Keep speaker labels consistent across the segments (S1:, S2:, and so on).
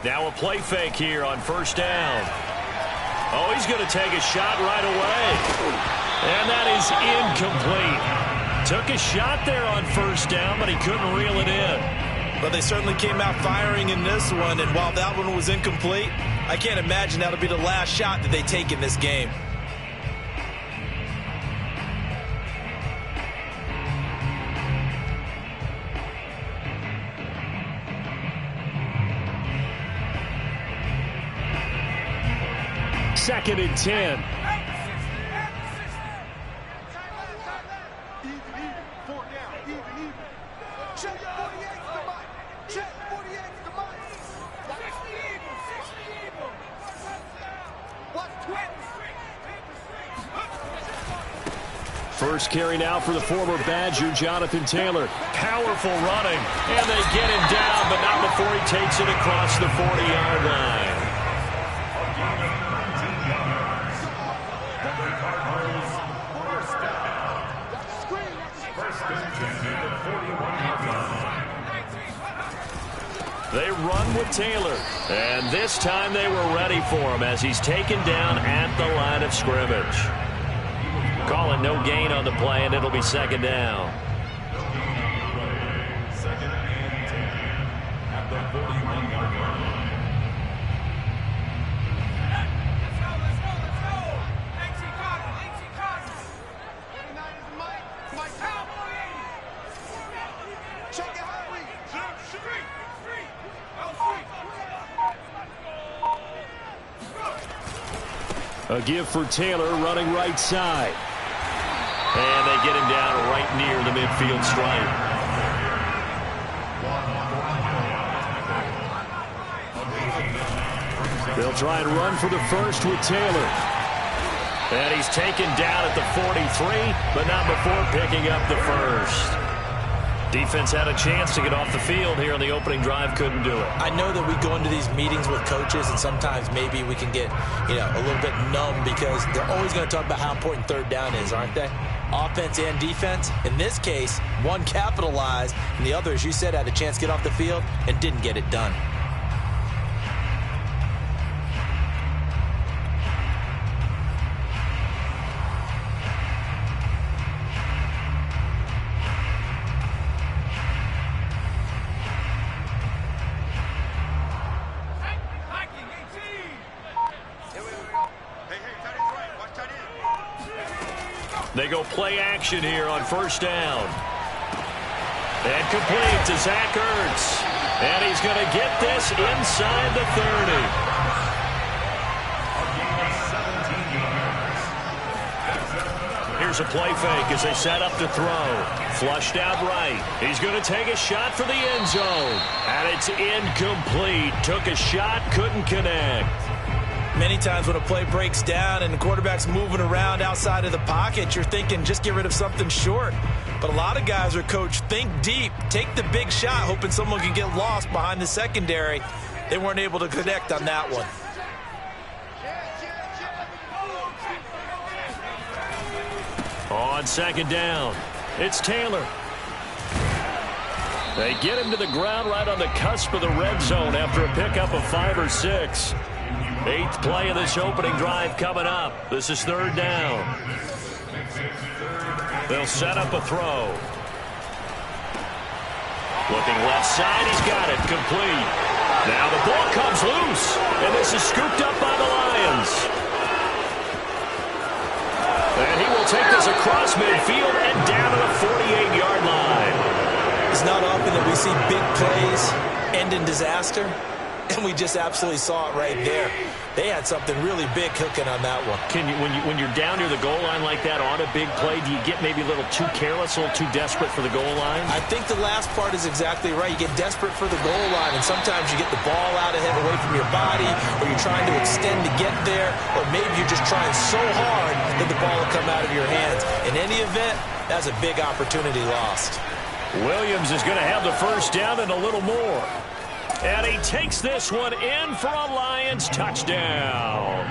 S1: Now a play fake here on first down. Oh, he's going to take a shot right away. And that is incomplete. Took a shot there on first down, but he couldn't reel it in.
S2: But they certainly came out firing in this one, and while that one was incomplete, I can't imagine that'll be the last shot that they take in this game.
S1: Second and 10. First carry now for the former Badger, Jonathan Taylor. Powerful running, and they get him down, but not before he takes it across the 40-yard line. They run with Taylor, and this time they were ready for him as he's taken down at the line of scrimmage. Calling no gain on the play, and it'll be second down.
S3: Second and 10 at the 41-yard line.
S1: A give for Taylor running right side. And they get him down right near the midfield stripe. They'll try and run for the first with Taylor. And he's taken down at the 43, but not before picking up the first. Defense had a chance to get off the field here on the opening drive, couldn't do it.
S2: I know that we go into these meetings with coaches, and sometimes maybe we can get, a little bit numb because they're always going to talk about how important third down is, aren't they? Offense and defense. In this case, one capitalized, and the other, as you said, had a chance to get off the field and didn't get it done.
S1: They go play action here on first down. And complete to Zach Ertz. And he's going to get this inside the 30. Here's a play fake as they set up to throw. Flushed out right. He's going to take a shot for the end zone. And it's incomplete. Took a shot, couldn't connect.
S2: Many times when a play breaks down and the quarterback's moving around outside of the pocket, you're thinking just get rid of something short. But a lot of guys are coached, think deep, take the big shot, hoping someone can get lost behind the secondary. They weren't able to connect on that one.
S1: On second down, it's Taylor. They get him to the ground right on the cusp of the red zone after a pickup of 5 or 6. 8th play of this opening drive coming up. This is third down. They'll set up a throw. Looking left side, he's got it, complete. Now the ball comes loose, and this is scooped up by the Lions. And he will take this across midfield and down to the 48-yard line.
S2: It's not often that we see big plays end in disaster. And we just absolutely saw it right there. They had something really big cooking on that one.
S1: When you're down near the goal line like that on a big play, do you get maybe a little too careless, a little too desperate for the goal line?
S2: I think the last part is exactly right. You get desperate for the goal line, and sometimes you get the ball out ahead away from your body, or you're trying to extend to get there, or maybe you're just trying so hard that the ball will come out of your hands. In any event, that's a big opportunity lost.
S1: Williams is going to have the first down and a little more. And he takes this one in for a Lions touchdown.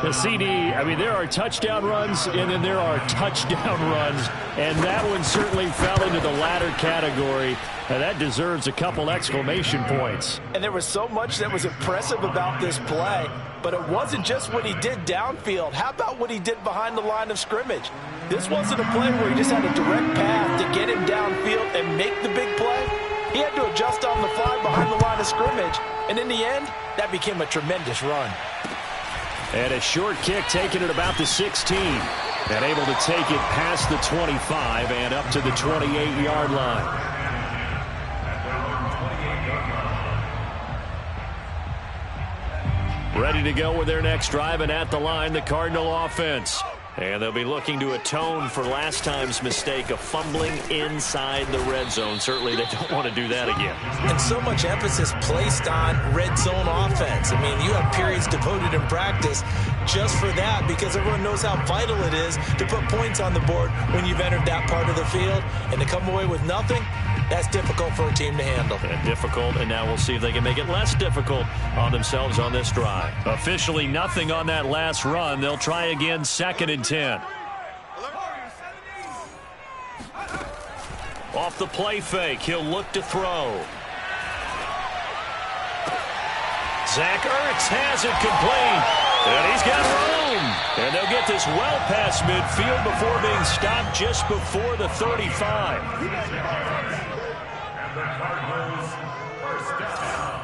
S1: The CD, I mean, there are touchdown runs, and then there are touchdown runs, and that one certainly fell into the latter category. And that deserves a couple exclamation points.
S2: And there was so much that was impressive about this play, but it wasn't just what he did downfield. How about what he did behind the line of scrimmage? This wasn't a play where he just had a direct path to get him downfield and make the big play. He had to adjust on the fly behind the line of scrimmage, and in the end, that became a tremendous run.
S1: And a short kick taken at about the 16. And able to take it past the 25 and up to the 28-yard line. Ready to go with their next drive, and at the line, the Cardinal offense. And they'll be looking to atone for last time's mistake of fumbling inside the red zone. Certainly they don't want to do that again.
S2: And so much emphasis placed on red zone offense. I mean, you have periods devoted in practice just for that, because everyone knows how vital it is to put points on the board when you've entered that part of the field. And to come away with nothing, that's difficult for a team to handle.
S1: And difficult, and now we'll see if they can make it less difficult on themselves on this drive. Officially nothing on that last run. They'll try again, 2nd and 10. Off the play fake, he'll look to throw. Zach Ertz has it complete. And he's got room. And they'll get this well past midfield before being stopped just before the 35.
S3: And the Cardinals first down.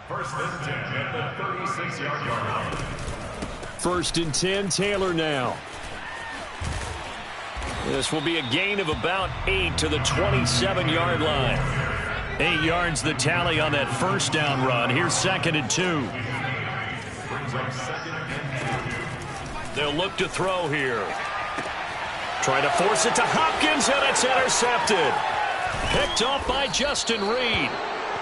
S3: 1st and 10 at the 36-yard line.
S1: 1st and 10, Taylor now. This will be a gain of about 8 to the 27-yard line. 8 yards the tally on that first down run. Here's 2nd and 2. They'll look to throw here. Trying to force it to Hopkins, and it's intercepted. Picked off by Justin Reed.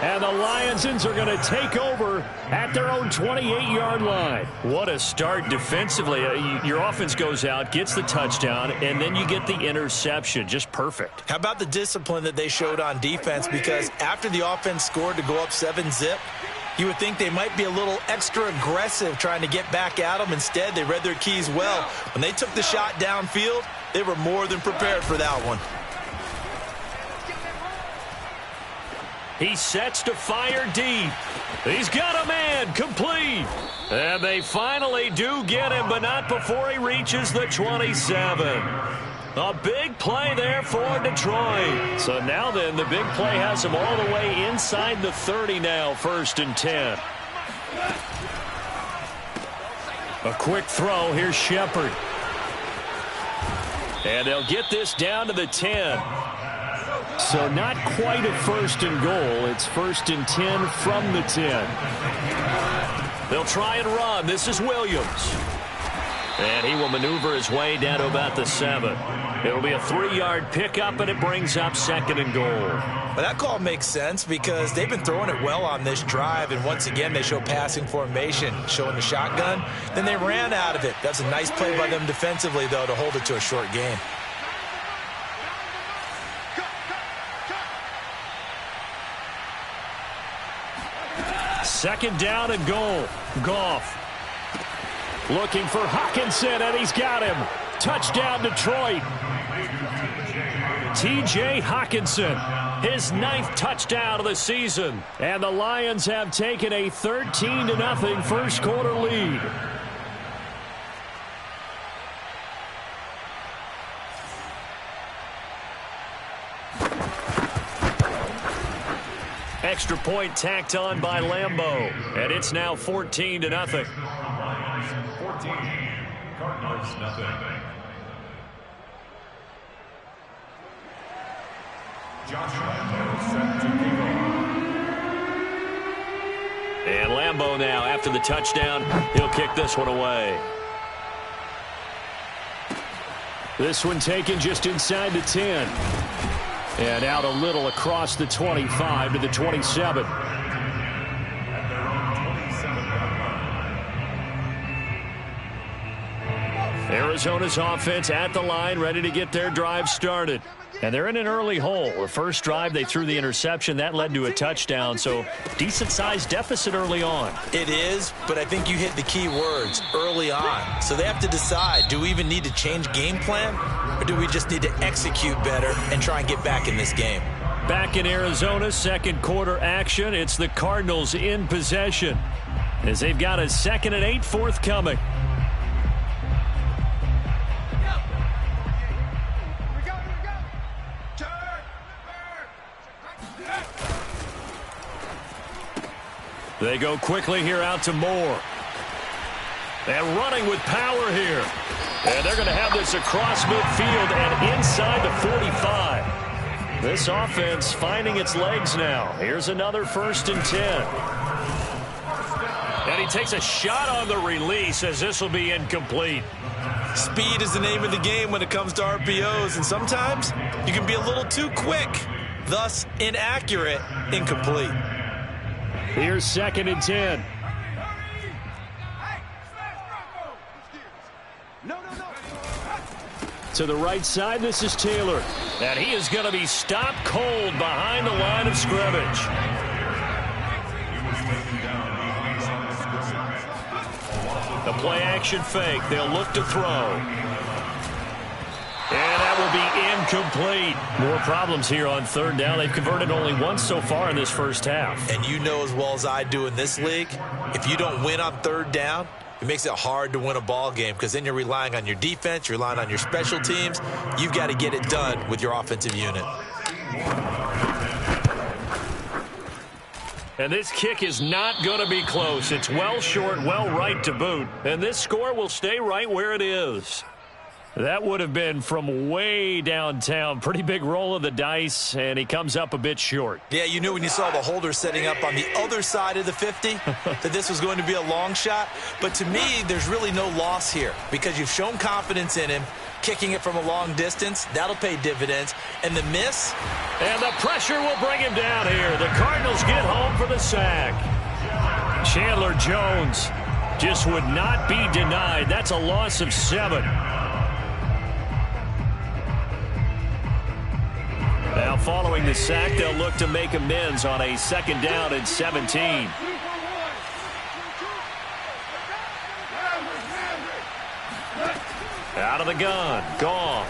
S1: And the Lionsons are going to take over at their own 28-yard line. What a start defensively. Your offense goes out, gets the touchdown, and then you get the interception. Just perfect.
S2: How about the discipline that they showed on defense? Because after the offense scored to go up 7-zip, you would think they might be a little extra aggressive trying to get back at them. Instead, they read their keys well. When they took the shot downfield, they were more than prepared for that one.
S1: He sets to fire deep. He's got a man, complete. And they finally do get him, but not before he reaches the 27. A big play there for Detroit. So now then, the big play has him all the way inside the 30 now, 1st and 10. A quick throw. Here's Shepard. And they'll get this down to the 10. So not quite a 1st and goal. It's 1st and 10 from the 10. They'll try and run. This is Williams. And he will maneuver his way down to about the 7. It'll be a 3-yard pickup, and it brings up 2nd and goal.
S2: Well, that call makes sense because they've been throwing it well on this drive, and once again they show passing formation, showing the shotgun. Then they ran out of it. That's a nice play by them defensively, though, to hold it to a short gain.
S1: Second down and goal. Goff looking for Hockenson, and he's got him. Touchdown, Detroit. T.J. Hockenson, his 9th touchdown of the season. And the Lions have taken a 13-0 first quarter lead. Extra point tacked on by Lambeau, and it's now 14-0.
S3: 14, Cardinals nothing. Josh Lambeau set to kick off.
S1: And Lambeau now, after the touchdown, he'll kick this one away. This one taken just inside the 10. And out a little across the 25 to the 27. Arizona's offense at the line, ready to get their drive started. And they're in an early hole. The first drive, they threw the interception. That led to a touchdown, so decent-sized deficit early on.
S2: It is, but I think you hit the key words, early on. So they have to decide, do we even need to change game plan, or do we just need to execute better and try and get back in this game?
S1: Back in Arizona, second quarter action. It's the Cardinals in possession as they've got a 2nd and 8 forthcoming. They go quickly here out to Moore. And running with power here. And they're going to have this across midfield and inside the 45. This offense finding its legs now. Here's another 1st and 10. And he takes a shot on the release as this will be incomplete.
S2: Speed is the name of the game when it comes to RPOs, and sometimes you can be a little too quick, thus inaccurate, incomplete.
S1: Here's 2nd and 10. To the right side, this is Taylor. And he is going to be stopped cold behind the line of scrimmage. The play action fake. They'll look to throw. And that will be incomplete. More problems here on 3rd down. They've converted only once so far in this first half.
S2: And you know as well as I do in this league, if you don't win on 3rd down, it makes it hard to win a ball game because then you're relying on your defense, you're relying on your special teams. You've got to get it done with your offensive unit.
S1: And this kick is not going to be close. It's well short, well right to boot. And this score will stay right where it is. That would have been from way downtown. Pretty big roll of the dice, and he comes up a bit short.
S2: Yeah, you knew when you saw the holder setting up on the other side of the 50 that this was going to be a long shot. But to me, there's really no loss here because you've shown confidence in him. Kicking it from a long distance, that'll pay dividends. And the miss?
S1: And the pressure will bring him down here. The Cardinals get home for the sack. Chandler Jones just would not be denied. That's a loss of 7. Now following the sack, they'll look to make amends on a 2nd down and 17. Out of the gun, Goff.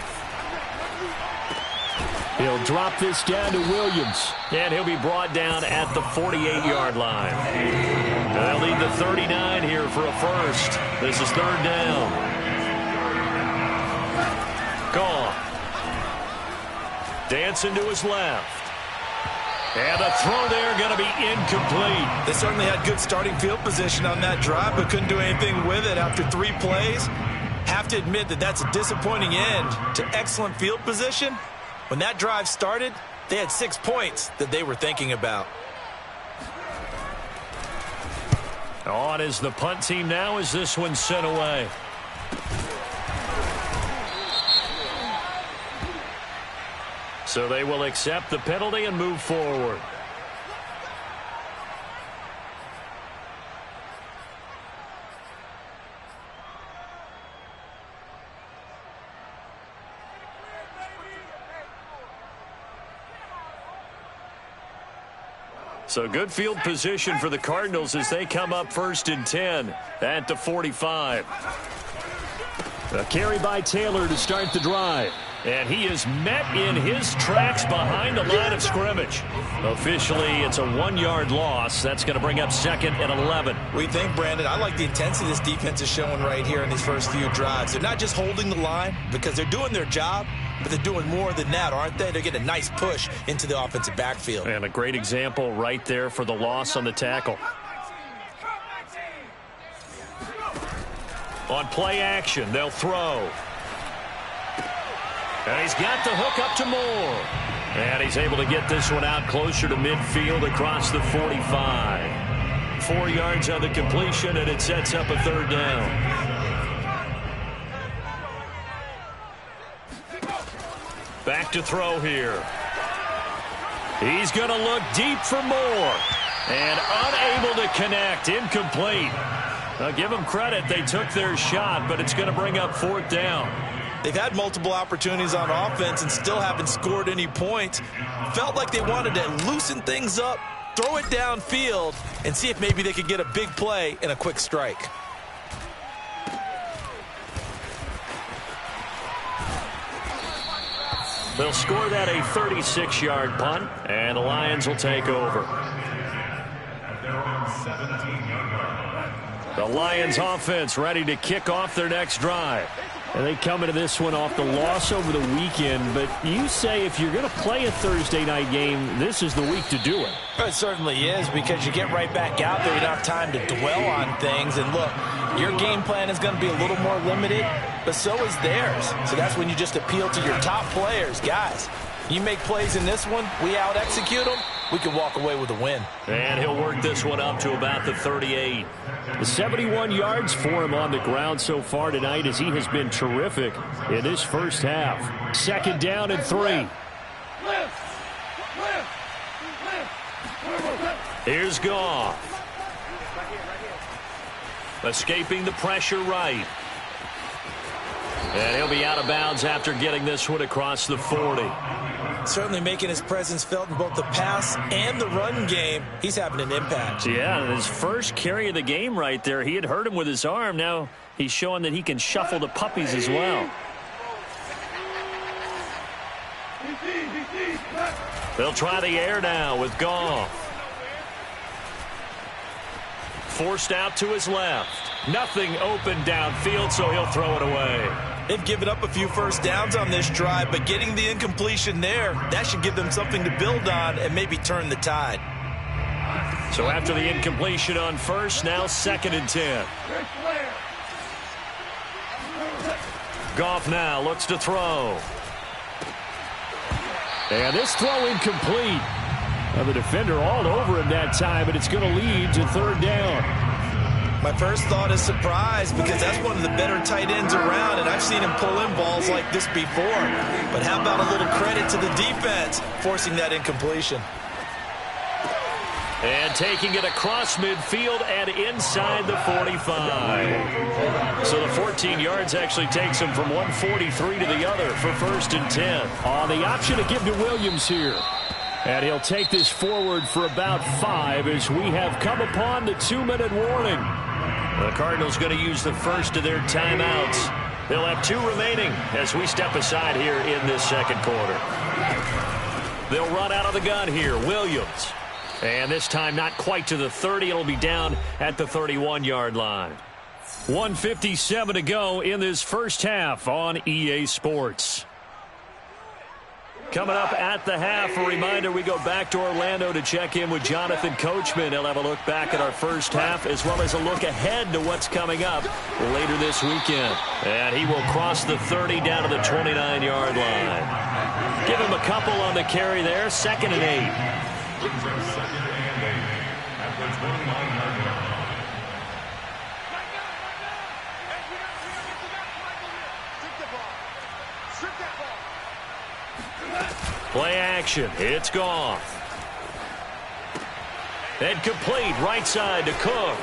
S1: He'll drop this down to Williams, and he'll be brought down at the 48-yard line. They'll need the 39 here for a first. This is 3rd down. Goff. Dancing to his left. And the throw there going to be incomplete.
S2: They certainly had good starting field position on that drive, but couldn't do anything with it after 3 plays. Have to admit that that's a disappointing end to excellent field position. When that drive started, they had 6 points that they were thinking about.
S1: On is the punt team now as this one's sent away. So they will accept the penalty and move forward. So good field position for the Cardinals as they come up 1st and 10 at the 45. A carry by Taylor to start the drive. And he is met in his tracks behind the line of scrimmage. Officially, it's a 1-yard loss. That's going to bring up 2nd and 11.
S2: What do you think, Brandon? I like the intensity this defense is showing right here in these first few drives. They're not just holding the line because they're doing their job, but they're doing more than that, aren't they? They're getting a nice push into the offensive backfield.
S1: And a great example right there for the loss on the tackle. On play action, they'll throw. And he's got the hook up to Moore. And he's able to get this one out closer to midfield across the 45. 4 yards on the completion, and it sets up a 3rd down. Back to throw here. He's going to look deep for Moore. And unable to connect. Incomplete. Now, give them credit. They took their shot, but it's going to bring up 4th down.
S2: They've had multiple opportunities on offense and still haven't scored any points. Felt like they wanted to loosen things up, throw it downfield, and see if maybe they could get a big play and a quick strike.
S1: They'll score that a 36-yard punt, and the Lions will take over. The Lions offense ready to kick off their next drive. And they come into this one off the loss over the weekend, but you say if you're going to play a Thursday night game, this is the week to do it.
S2: It certainly is, because you get right back out there. You don't have time to dwell on things. And look, your game plan is going to be a little more limited, but so is theirs. So that's when you just appeal to your top players. Guys, you make plays in this one, we out-execute them, we can walk away with a win.
S1: And he'll work this one up to about the 38. The 71 yards for him on the ground so far tonight, as he has been terrific in this first half. 2nd down and 3. Here's Goff. Escaping the pressure right. And he'll be out of bounds after getting this one across the 40.
S2: Certainly making his presence felt in both the pass and the run game. He's having an impact.
S1: Yeah, his first carry of the game right there. He had hurt him with his arm. Now he's showing that he can shuffle the puppies as well. They'll try the air now with Goff. Forced out to his left. Nothing open downfield, so he'll throw it away.
S2: They've given up a few first downs on this drive, but getting the incompletion there, that should give them something to build on and maybe turn the tide.
S1: So after the incompletion on first, now 2nd and 10. Goff now looks to throw. And this throw incomplete. The defender all over him that time, but it's going to lead to 3rd down.
S2: My first thought is surprise, because that's one of the better tight ends around, and I've seen him pull in balls like this before. But how about a little credit to the defense forcing that incompletion?
S1: And taking it across midfield and inside the 45. So the 14 yards actually takes him from 143 to the other for 1st and 10. On the option to give to Williams here. And he'll take this forward for about 5 as we have come upon the 2-minute warning. The Cardinals going to use the first of their timeouts. They'll have 2 remaining as we step aside here in this 2nd quarter. They'll run out of the gun here. Williams. And this time not quite to the 30. It'll be down at the 31-yard line. 1:57 to go in this first half on EA Sports. Coming up at the half, a reminder, we go back to Orlando to check in with Jonathan Coachman. He'll have a look back at our first half as well as a look ahead to what's coming up later this weekend. And he will cross the 30 down to the 29-yard line. Give him a couple on the carry there. 2nd and 8. Play action. It's Goff. And complete right side to Cook.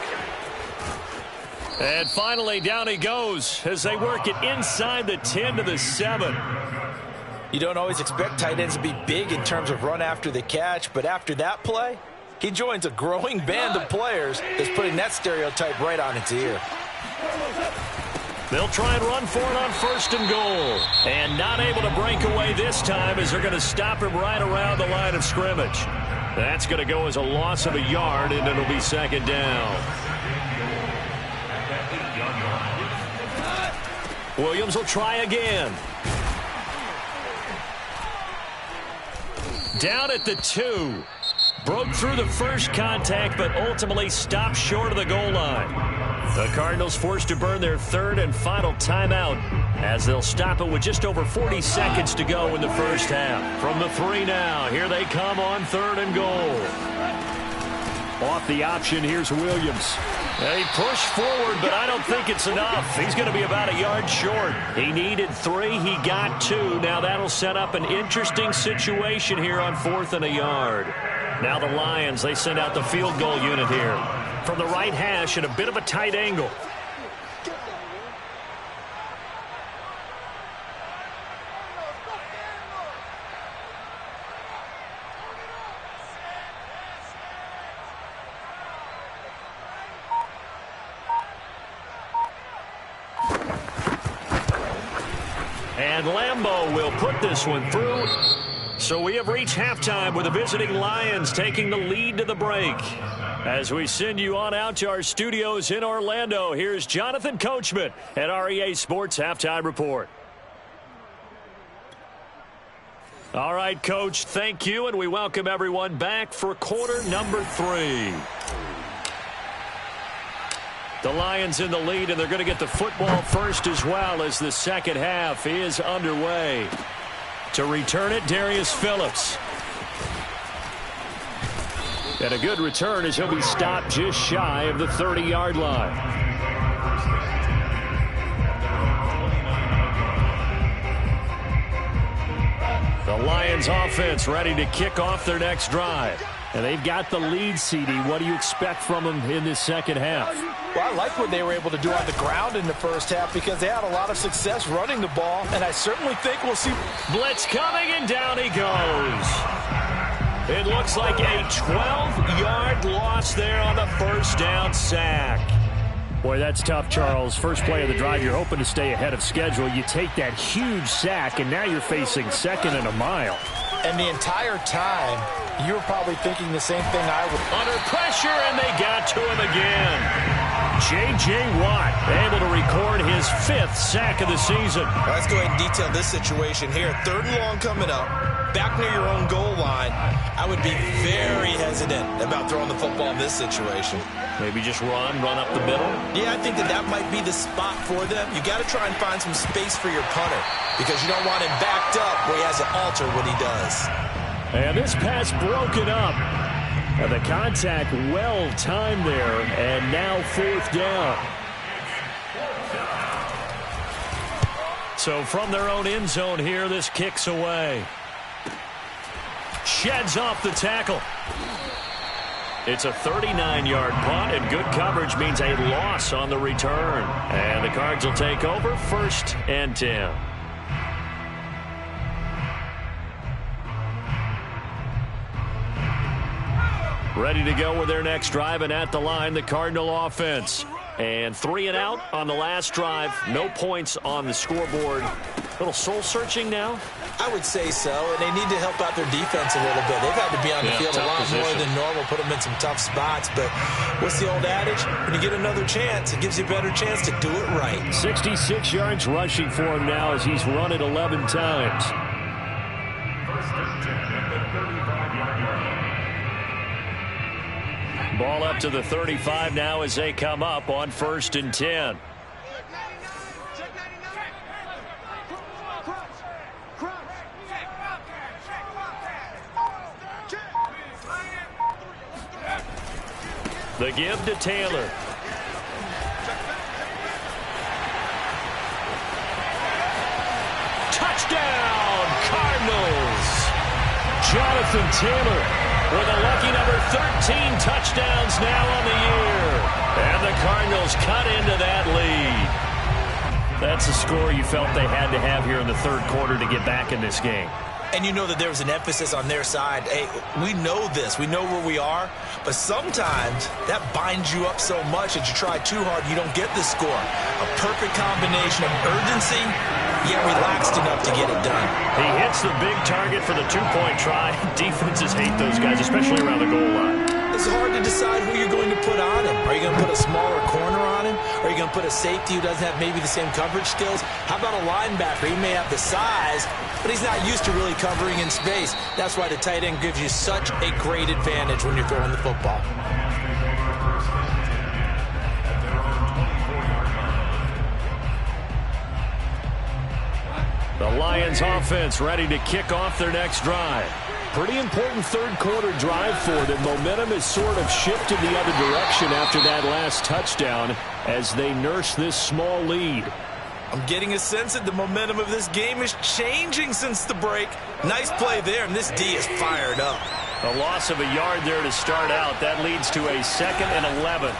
S1: And finally down he goes as they work it inside the 10 to the 7.
S2: You don't always expect tight ends to be big in terms of run after the catch, but after that play, he joins a growing band of players that's putting that stereotype right on its ear.
S1: They'll try and run for it on 1st and goal. And not able to break away this time as they're going to stop him right around the line of scrimmage. That's going to go as a loss of a yard, and it'll be 2nd down. Williams will try again. Down at the 2. Broke through the first contact, but ultimately stopped short of the goal line. The Cardinals forced to burn their 3rd and final timeout as they'll stop it with just over 40 seconds to go in the first half. From the 3 now, here they come on 3rd and goal. Off the option, here's Williams. He pushed forward, but I don't think it's enough. He's going to be about a yard short. He needed 3. He got 2. Now that'll set up an interesting situation here on 4th and a yard. Now the Lions, they send out the field goal unit here. From the right hash at a bit of a tight angle. And Lambeau will put this one through. So we have reached halftime with the visiting Lions taking the lead to the break. As we send you on out to our studios in Orlando, here's Jonathan Coachman at REA Sports Halftime Report. All right, Coach, thank you, and we welcome everyone back for quarter number 3. The Lions in the lead, and they're going to get the football first as well as the second half is underway. To return it, Darius Phillips. And a good return as he'll be stopped just shy of the 30-yard line. The Lions offense ready to kick off their next drive. And they've got the lead, CD. What do you expect from them in this second half?
S2: Well, I like what they were able to do on the ground in the first half because they had a lot of success running the ball, and I certainly think we'll see.
S1: Blitz coming, and down he goes. It looks like a 12-yard loss there on the first down sack. Boy, that's tough, Charles. First play of the drive, you're hoping to stay ahead of schedule. You take that huge sack, and now you're facing second and a mile.
S2: And the entire time, you were probably thinking the same thing I would.
S1: Under pressure, and they got to him again. J.J. Watt able to record his 5th sack of the season.
S2: Let's go ahead and detail this situation here. 3rd and long coming up. Back near your own goal line. I would be very hesitant about throwing the football in this situation.
S1: Maybe just run up the middle?
S2: Yeah, I think that might be the spot for them. You got to try and find some space for your punter because you don't want him backed up where he has to alter what he does.
S1: And this pass broken up. And the contact well timed there, and now 4th down. So from their own end zone here, this kicks away. Sheds off the tackle. It's a 39-yard punt, and good coverage means a loss on the return. And the Cards will take over 1st and 10. Ready to go with their next drive, and at the line, the Cardinal offense. And 3 and out on the last drive. No points on the scoreboard. A little soul-searching now?
S2: I would say so, and they need to help out their defense a little bit. They've had to be on the field a lot more than normal, put them in some tough spots. But what's the old adage? When you get another chance, it gives you a better chance to do it right.
S1: 66 yards rushing for him now as he's run it 11 times. Ball up to the 35 now as they come up on 1st and 10. The give to Taylor. Touchdown, Cardinals. Jonathan Taylor with a lucky number 13 touchdowns now on the year. And the Cardinals cut into that lead. That's a score you felt they had to have here in the 3rd quarter to get back in this game.
S2: And you know that there was an emphasis on their side. Hey, we know this. We know where we are. But sometimes that binds you up so much that you try too hard, you don't get the score. A perfect combination of urgency, yet relaxed enough to get it done.
S1: He hits the big target for the 2-point try. Defenses hate those guys, especially around the goal line.
S2: It's hard to decide who you're going to put on him. Are you going to put a smaller corner on him? Or are you going to put a safety who doesn't have maybe the same coverage skills? How about a linebacker? He may have the size, but he's not used to really covering in space. That's why the tight end gives you such a great advantage when you're throwing the football.
S1: The Lions offense ready to kick off their next drive. Pretty important 3rd quarter drive for them. Momentum has sort of shifted the other direction after that last touchdown as they nurse this small lead.
S2: I'm getting a sense that the momentum of this game is changing since the break. Nice play there, and this D is fired up.
S1: A loss of a yard there to start out. That leads to a 2nd and 11.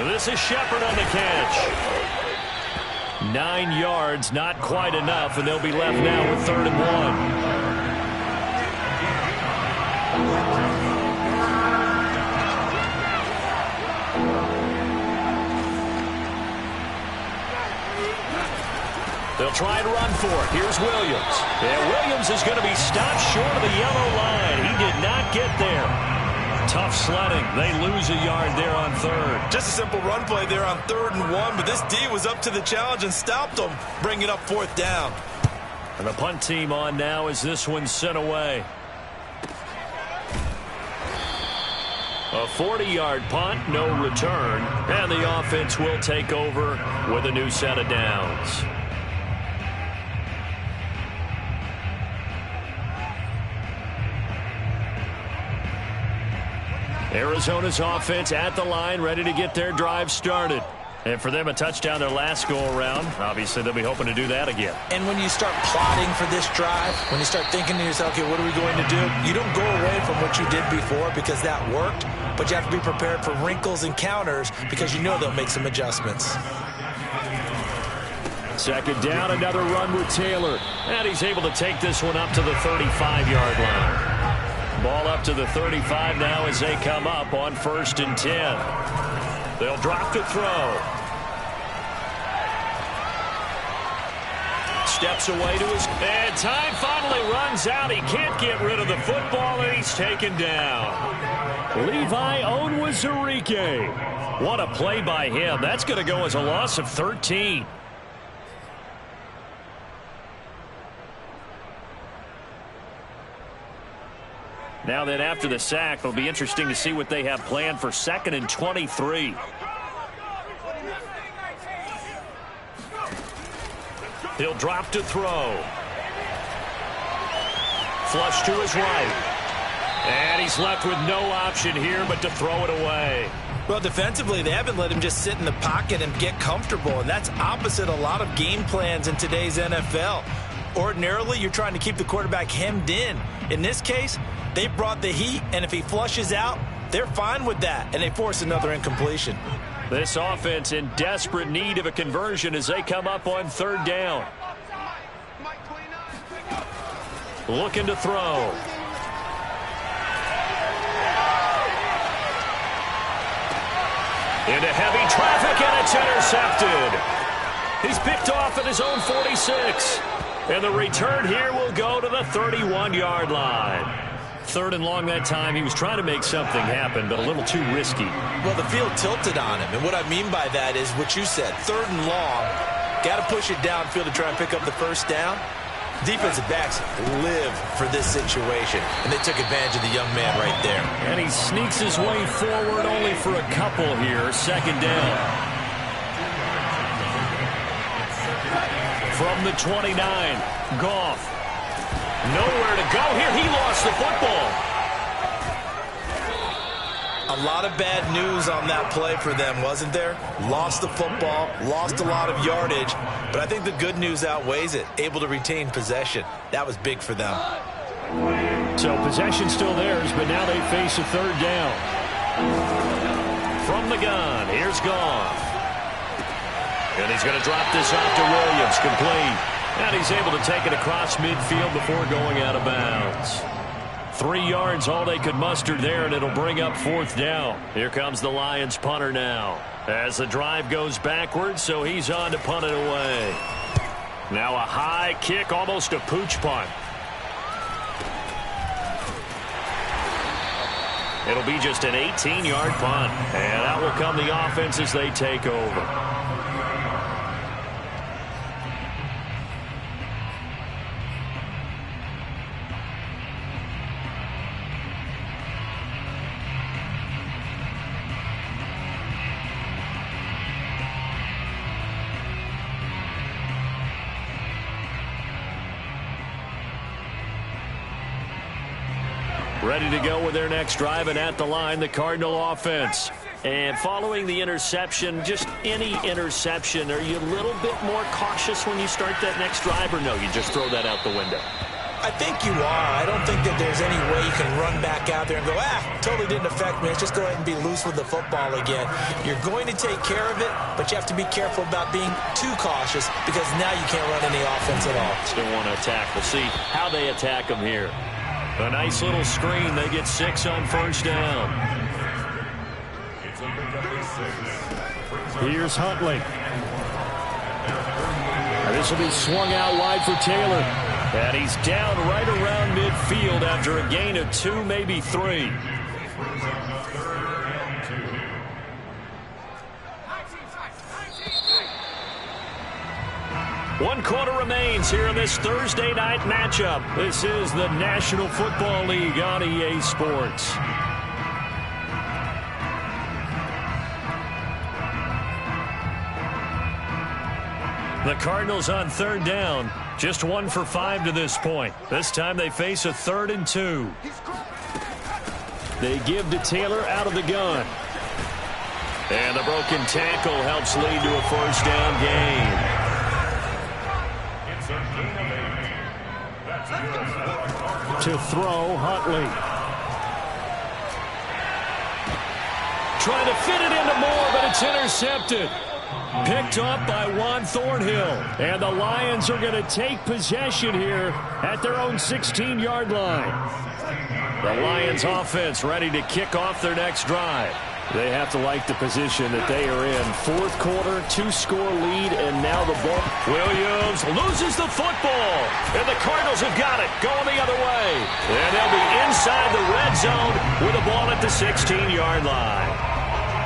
S1: This is Shepard on the catch. 9 yards, not quite enough, and they'll be left now with 3rd and 1. They'll try and run for it. Here's Williams. And Williams is going to be stopped short of the yellow line. He did not get there. Tough sledding. They lose a yard there on third.
S2: Just a simple run play there on 3rd and 1, but this D was up to the challenge and stopped them, bringing up 4th down.
S1: And the punt team on now as this one's sent away. A 40-yard punt, no return, and the offense will take over with a new set of downs. Arizona's offense at the line, ready to get their drive started. And for them, a touchdown their last go-around. Obviously, they'll be hoping to do that again.
S2: And when you start plotting for this drive, when you start thinking to yourself, okay, what are we going to do? You don't go away from what you did before because that worked, but you have to be prepared for wrinkles and counters because you know they'll make some adjustments.
S1: Second down, another run with Taylor. And he's able to take this one up to the 35-yard line. Ball up to the 35 now as they come up on 1st and 10. They'll drop to throw. Steps away to his... And time finally runs out. He can't get rid of the football, and he's taken down. Levi Onwuzurike. What a play by him. That's going to go as a loss of 13. Now then, after the sack, it'll be interesting to see what they have planned for 2nd and 23. He'll drop to throw. Flush to his right. And he's left with no option here but to throw it away.
S2: Well, defensively, they haven't let him just sit in the pocket and get comfortable, and that's opposite a lot of game plans in today's NFL. Ordinarily, you're trying to keep the quarterback hemmed in. In this case, they brought the heat, and if he flushes out, they're fine with that, and they force another incompletion.
S1: This offense in desperate need of a conversion as they come up on 3rd down. Looking to throw. Into heavy traffic, and it's intercepted. He's picked off at his own 46. And the return here will go to the 31-yard line. 3rd and long that time. He was trying to make something happen, but a little too risky.
S2: Well, the field tilted on him, and what I mean by that is what you said. 3rd and long, got to push it downfield to try and pick up the 1st down. Defensive backs live for this situation, and they took advantage of the young man right there.
S1: And he sneaks his way forward only for a couple here. 2nd down. From the 29, Goff. Nowhere to go here. He lost the football.
S2: A lot of bad news on that play for them, wasn't there? Lost the football, lost a lot of yardage, but I think the good news outweighs it. Able to retain possession. That was big for them.
S1: So possession still theirs, but now they face a 3rd down. From the gun, here's Goff. And he's going to drop this off to Williams, complete. And he's able to take it across midfield before going out of bounds. 3 yards, all they could muster there, and it'll bring up 4th down. Here comes the Lions punter now. As the drive goes backwards, so he's on to punt it away. Now a high kick, almost a pooch punt. It'll be just an 18-yard punt. And out will come the offense as they take over. Ready to go with their next drive, and at the line, the Cardinal offense. And following the interception, just any interception, are you a little bit more cautious when you start that next drive, or no, you just throw that out the window?
S2: I think you are. I don't think that there's any way you can run back out there and go, totally didn't affect me. Let's just go ahead and be loose with the football again. You're going to take care of it, but you have to be careful about being too cautious because now you can't run any offense at all.
S1: Still want to attack. We'll see how they attack them here. A nice little screen. They get 6 on 1st down. Here's Huntley. This will be swung out wide for Taylor. And he's down right around midfield after a gain of 2, maybe 3. One quarter remains here in this Thursday night matchup. This is the National Football League on EA Sports. The Cardinals on 3rd down. Just 1 for 5 to this point. This time they face a 3rd and 2. They give to Taylor out of the gun. And the broken tackle helps lead to a 1st down gain. To throw, Huntley. Trying to fit it into Moore, but it's intercepted. Picked up by Juan Thornhill. And the Lions are going to take possession here at their own 16-yard line. The Lions offense ready to kick off their next drive. They have to like the position that they are in. 4th quarter, 2-score lead, and now the ball. Williams loses the football, and the Cardinals have got it, going the other way. And they'll be inside the red zone with the ball at the 16-yard line.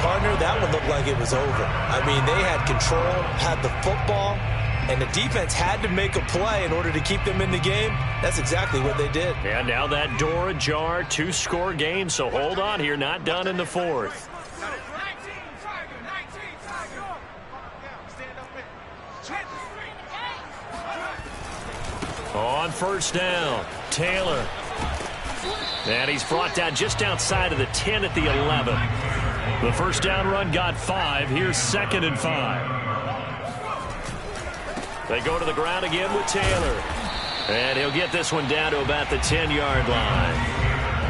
S2: Partner, that one looked like it was over. I mean, they had control, had the football, and the defense had to make a play in order to keep them in the game. That's exactly what they did.
S1: And now that door ajar, 2-score game, so hold on here, not done in the 4th. On 1st down, Taylor. And he's brought down just outside of the 10 at the 11. The 1st down run got 5. Here's 2nd and 5. They go to the ground again with Taylor. And he'll get this one down to about the 10-yard line.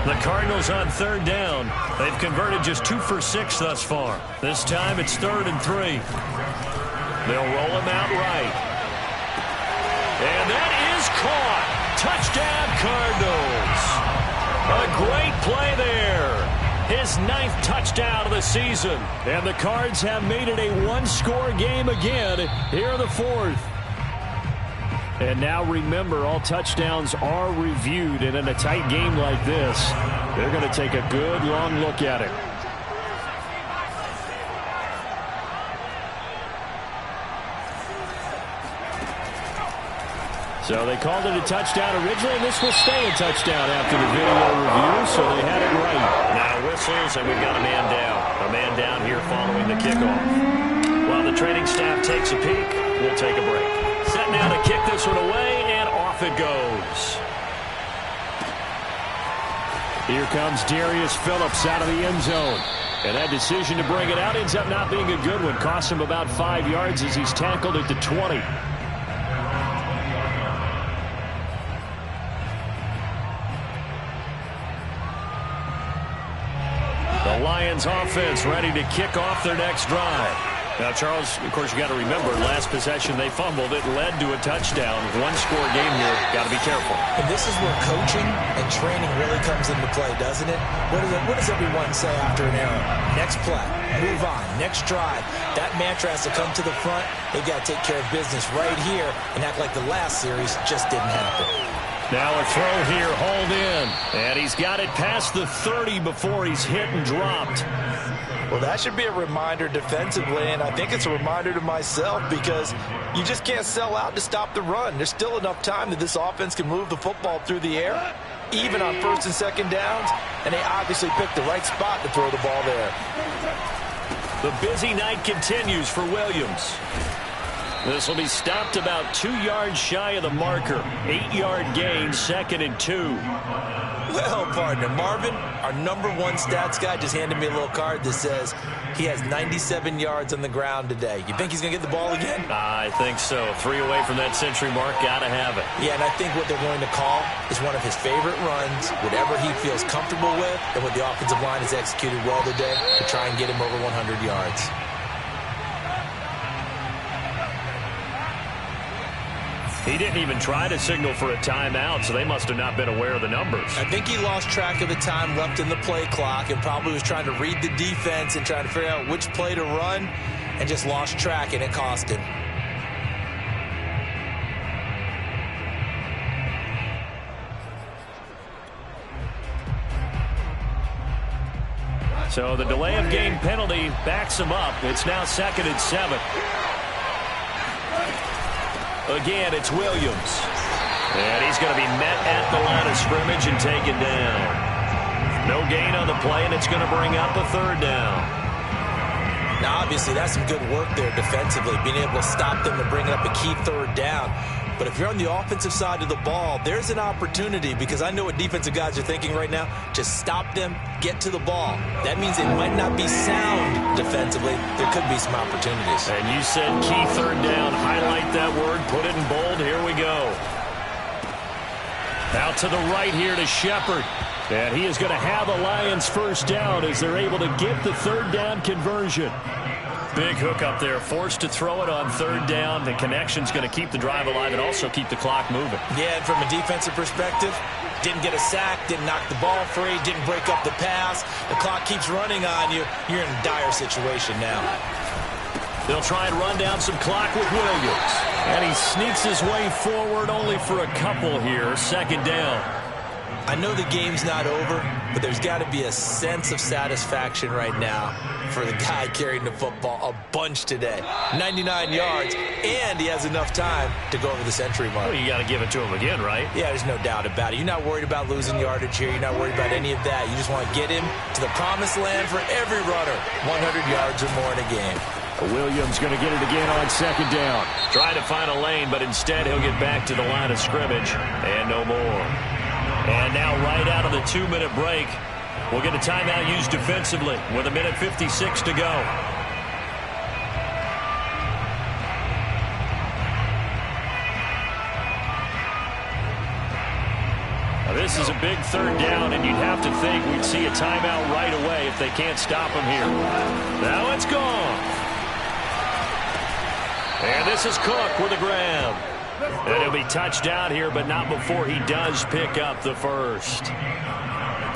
S1: The Cardinals on 3rd down. They've converted just 2 for 6 thus far. This time it's 3rd and 3. They'll roll him out right. And that is caught. Touchdown, Cardinals. A great play there. His 9th touchdown of the season. And the Cards have made it a 1-score game again here in the 4th. And now remember, all touchdowns are reviewed. And in a tight game like this, they're going to take a good long look at it. So they called it a touchdown originally, and this will stay a touchdown after the video review, so they had it right. Now whistles, and we've got a man down. A man down here following the kickoff. While the training staff takes a peek, we'll take a break. Set now to kick this one away, and off it goes. Here comes Darius Phillips out of the end zone. And that decision to bring it out ends up not being a good one. Costs him about 5 yards as he's tackled at the 20. The Lions offense ready to kick off their next drive. Now, Charles, of course, you got to remember, last possession they fumbled. It led to a touchdown. 1-score game here. Got to be careful.
S2: And this is where coaching and training really comes into play, doesn't it? What does everyone say after an error? Next play. Move on. Next drive. That mantra has to come to the front. They've got to take care of business right here and act like the last series just didn't happen.
S1: Now a throw here, hauled in. And he's got it past the 30 before he's hit and dropped.
S2: Well, that should be a reminder defensively, and I think it's a reminder to myself because you just can't sell out to stop the run. There's still enough time that this offense can move the football through the air, even on 1st and 2nd downs, and they obviously picked the right spot to throw the ball there.
S1: The busy night continues for Williams. This will be stopped about 2 yards shy of the marker. 8-yard gain, 2nd and 2.
S2: Well, partner, Marvin, our #1 stats guy, just handed me a little card that says he has 97 yards on the ground today. You think he's going to get the ball again?
S1: I think so. 3 away from that century mark. Got to have it.
S2: Yeah, and I think what they're going to call is one of his favorite runs, whatever he feels comfortable with, and what the offensive line has executed well today to try and get him over 100 yards.
S1: He didn't even try to signal for a timeout, so they must have not been aware of the numbers.
S2: I think he lost track of the time left in the play clock and probably was trying to read the defense and trying to figure out which play to run and just lost track, and it cost him.
S1: So the delay of game penalty backs him up. It's now 2nd and 7. Again, it's Williams. And he's going to be met at the line of scrimmage and taken down. No gain on the play, and it's going to bring up a 3rd down.
S2: Now, obviously, that's some good work there defensively, being able to stop them and bring up a key 3rd down. But if you're on the offensive side of the ball, there's an opportunity, because I know what defensive guys are thinking right now. Just stop them, get to the ball. That means it might not be sound defensively. There could be some opportunities.
S1: And you said key 3rd down. Highlight that word. Put it in bold. Here we go. Out to the right here to Shepard. And he is going to have the Lions 1st down as they're able to get the 3rd down conversion. Big hook up there, forced to throw it on 3rd down. The connection's going to keep the drive alive and also keep the clock moving.
S2: Yeah, and from a defensive perspective, didn't get a sack, didn't knock the ball free, didn't break up the pass. The clock keeps running on you. You're in a dire situation now.
S1: They'll try and run down some clock with Williams. And he sneaks his way forward only for a couple here. 2nd down.
S2: I know the game's not over, but there's got to be a sense of satisfaction right now for the guy carrying the football a bunch today. 99 yards, and he has enough time to go over the century mark.
S1: Well, you got to give it to him again, right?
S2: Yeah, there's no doubt about it. You're not worried about losing yardage here. You're not worried about any of that. You just want to get him to the promised land for every runner. 100 yards or more in a game.
S1: Williams going to get it again on 2nd down. Trying to find a lane, but instead he'll get back to the line of scrimmage and no more. And now right out of the 2-minute break, we'll get a timeout used defensively with 1:56 to go. Now this is a big 3rd down, and you'd have to think we'd see a timeout right away if they can't stop him here. Now it's gone. And this is Cook with a grab. And he'll be touched down here, but not before he does pick up the 1st.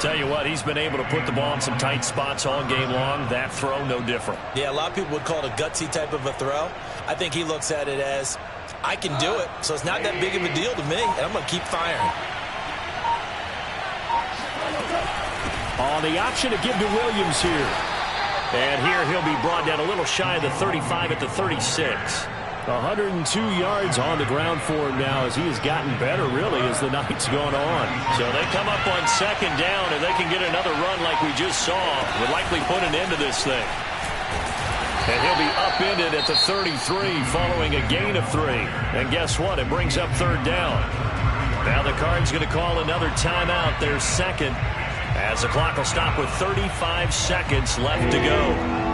S1: Tell you what, he's been able to put the ball in some tight spots all game long. That throw, no different.
S2: Yeah, a lot of people would call it a gutsy type of a throw. I think he looks at it as, I can do it, so it's not that big of a deal to me, and I'm going to keep firing.
S1: On the option to give to Williams here. And here he'll be brought down a little shy of the 35 at the 36. 102 yards on the ground for him now as he has gotten better, really, as the night's gone on. So they come up on 2nd down, and they can get another run like we just saw. Would likely put an end to this thing. And he'll be upended at the 33 following a gain of 3. And guess what? It brings up 3rd down. Now the Cards going to call another timeout, their 2nd, as the clock will stop with 35 seconds left to go.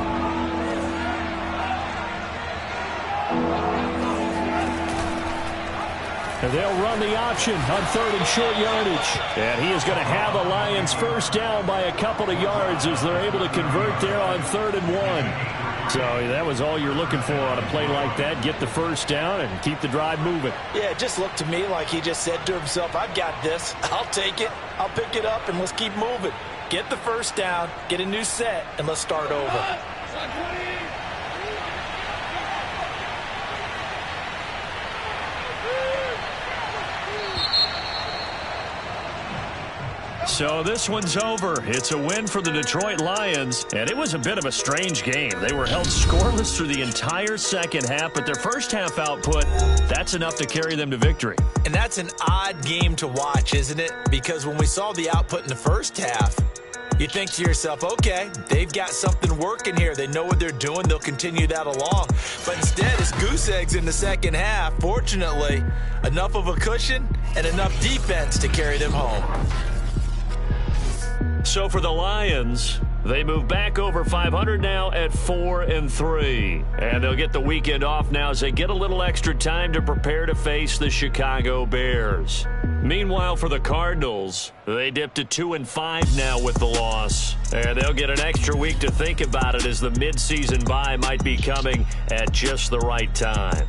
S1: And they'll run the option on 3rd and short yardage. And he is going to have the Lions 1st down by a couple of yards as they're able to convert there on 3rd and 1. So that was all you're looking for on a play like that. Get the 1st down and keep the drive moving.
S2: Yeah, it just looked to me like he just said to himself, I've got this. I'll take it. I'll pick it up, and let's keep moving. Get the 1st down, get a new set, and let's start over.
S1: So this one's over. It's a win for the Detroit Lions, and it was a bit of a strange game. They were held scoreless through the entire 2nd half, but their 1st half output, that's enough to carry them to victory.
S2: And that's an odd game to watch, isn't it? Because when we saw the output in the 1st half, you think to yourself, okay, they've got something working here. They know what they're doing. They'll continue that along. But instead, it's goose eggs in the 2nd half. Fortunately, enough of a cushion and enough defense to carry them home.
S1: So for the Lions, they move back over 500 now at 4-3. And they'll get the weekend off now as they get a little extra time to prepare to face the Chicago Bears. Meanwhile, for the Cardinals, they dipped to 2-5 now with the loss. And they'll get an extra week to think about it as the midseason bye might be coming at just the right time.